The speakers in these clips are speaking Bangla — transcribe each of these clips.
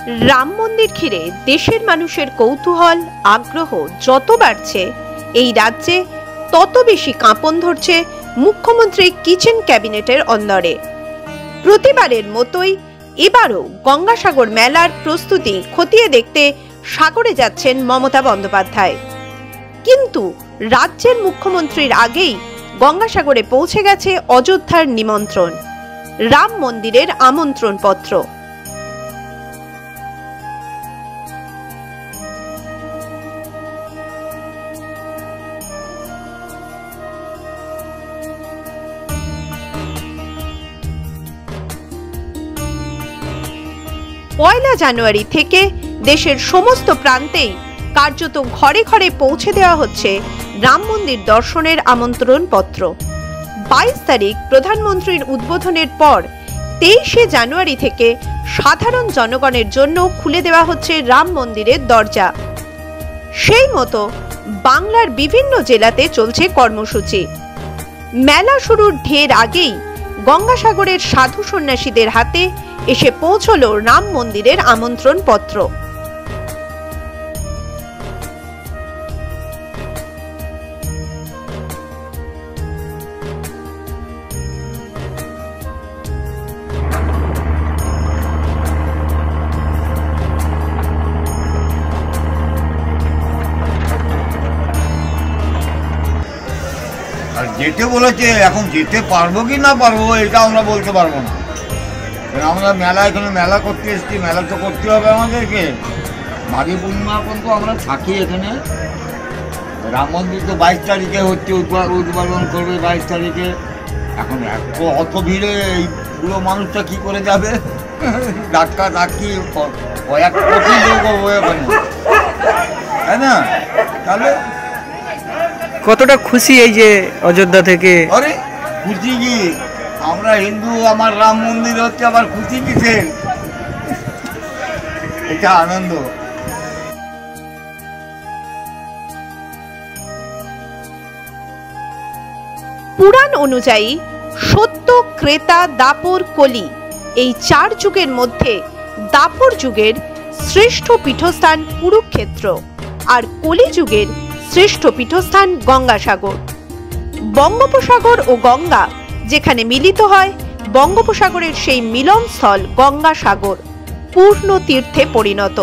রাম মন্দির ঘিরে দেশের মানুষের কৌতূহল আগ্রহ যত বাড়ছে, এই রাজ্যে তত বেশি কাঁপন ধরছে মুখ্যমন্ত্রী কিচেন ক্যাবিনেটের অন্দরে। প্রতিবারের মতোই এবারও গঙ্গাসাগর মেলার প্রস্তুতি খতিয়ে দেখতে সাগরে যাচ্ছেন মমতা বন্দ্যোপাধ্যায়। কিন্তু রাজ্যের মুখ্যমন্ত্রীর আগেই গঙ্গাসাগরে পৌঁছে গেছে অযোধ্যার নিমন্ত্রণ, রাম মন্দিরের আমন্ত্রণ পত্র। পয়লা জানুয়ারি থেকে দেশের সমস্ত প্রান্তেই কার্যত ঘরে ঘরে পৌঁছে দেওয়া হচ্ছে রাম মন্দির দর্শনের আমন্ত্রণ পত্র। 22 তারিখ প্রধানমন্ত্রীর উদ্বোধনের পর 23শে জানুয়ারি থেকে সাধারণ জনগণের জন্য খুলে দেওয়া হচ্ছে রাম মন্দিরের দরজা। সেই মতো বাংলার বিভিন্ন জেলাতে চলছে কর্মসূচি। মেলা শুরুর ঢের আগেই গঙ্গাসাগরের সাধু সন্ন্যাসীদের হাতে এসে পৌঁছলো রাম মন্দিরের আমন্ত্রণ পত্র। আর যেতে বলেছে, এখন যেতে পারবো কি না পারবো এটা আমরা বলতে পারবো না। আমরা মেলা, এখানে মেলা করতে এসেছি, মেলা তো করতে হবে আমাদেরকে। মাঘী পূর্ণিমা পর্যন্ত আমরা থাকি এখানে। রাম মন্দির তো 22 তারিখে হচ্ছে, উদ্বোধন করবে 22 তারিখে। এখন অত ভিড়ে এই পুরো মানুষটা কি করে যাবে? ধাক্কা ধাক্কি কয়েক কোটি লোক হয়ে পারে, তাই না? তাহলে কতটা খুশি এই যে অযোধ্যা থেকে? আরে খুশি কি, আমরা হিন্দু, আমার রাম মন্দির হচ্ছে, আবার খুশি কিসের? এটা আনন্দ। পুরাণ অনুযায়ী সত্য, ক্রেতা, দাপর, কলি এই 4 যুগের মধ্যে দাপর যুগের শ্রেষ্ঠ পীঠস্থান কুরুক্ষেত্র, আর কলি যুগের শ্রেষ্ঠ পীঠস্থান গঙ্গাসাগর। বঙ্গোপসাগর ও গঙ্গা যেখানে মিলিত হয়, বঙ্গোপসাগরের সেই মিলনস্থল গঙ্গাসাগর পূর্ণ তীর্থে পরিণত।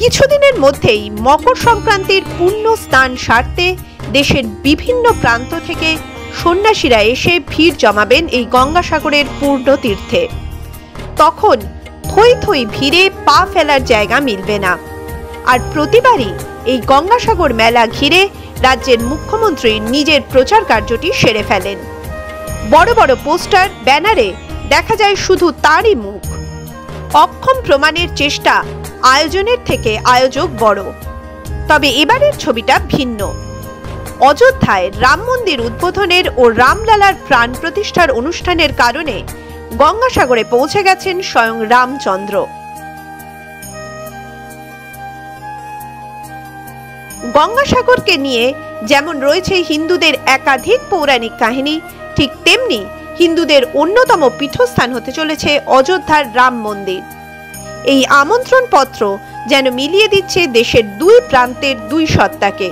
কিছুদিনের মধ্যেই মকর সংক্রান্তির পুণ্য স্নান সারতে দেশের বিভিন্ন প্রান্ত থেকে সন্ন্যাসীরা এসে ভিড় জমাবেন এই গঙ্গাসাগরের পূর্ণ তীর্থে। তখন থই থই ভিড়ে পা ফেলার জায়গা মিলবে না। আর প্রতিবারই এই গঙ্গাসাগর মেলা ঘিরে রাজ্যের মুখ্যমন্ত্রী নিজের প্রচার কার্যটি সেরে ফেলেন। বড় বড় পোস্টার, ব্যানারে দেখা যায় শুধু তারই মুখ। অক্ষম প্রমাণের চেষ্টা আয়োজনের থেকে আয়োজক বড়। তবে এবারের ছবিটা ভিন্ন। অযোধ্যায় রাম মন্দির উদ্বোধনের ও রামলালার প্রাণ প্রতিষ্ঠার অনুষ্ঠানের কারণে গঙ্গাসাগরে পৌঁছে গেছেন স্বয়ং রামচন্দ্র। গঙ্গাসাগরকে নিয়ে যেমন রয়েছে হিন্দুদের একাধিক পৌরাণিক কাহিনী, ঠিক তেমনি হিন্দুদের অন্যতম পীঠস্থান হতে চলেছে অযোধ্যার রাম মন্দির। এই আমন্ত্রণ পত্র যেন মিলিয়ে দিচ্ছে দেশের 2 প্রান্তের 2 সত্তাকে।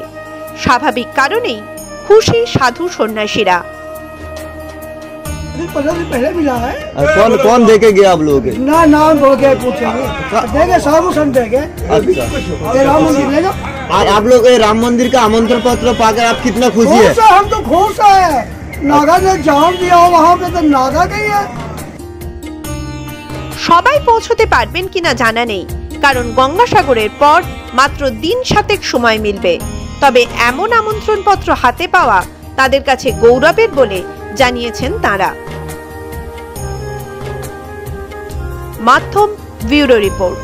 স্বাভাবিক কারণেই খুশি সাধু সন্ন্যাসীরা। पहले मिला है। कौन कौन देके गया आप लोग? ना नाम बोल के पूछेंगे, देंगे साधु संत देंगे। अच्छा, राम मंदिर लेगा। आप लोग ये राम मंदिर का आमंत्रण पत्र पाकर आप कितना खुशी है? हम तो खुश है। नागा ने जान दिया वहाँ पे, तो नागा गई है। সবাই পৌঁছতে পারবেন কিনা জানা নেই, কারণ গঙ্গাসাগরের পর মাত্র দিন 7 সময় মিলবে। তবে এমন আমন্ত্রণ পত্র হাতে পাওয়া তাদের কাছে গৌরবের বলে জানিয়েছেন তারা। মাধ্যম ব্যুরো রিপোর্ট।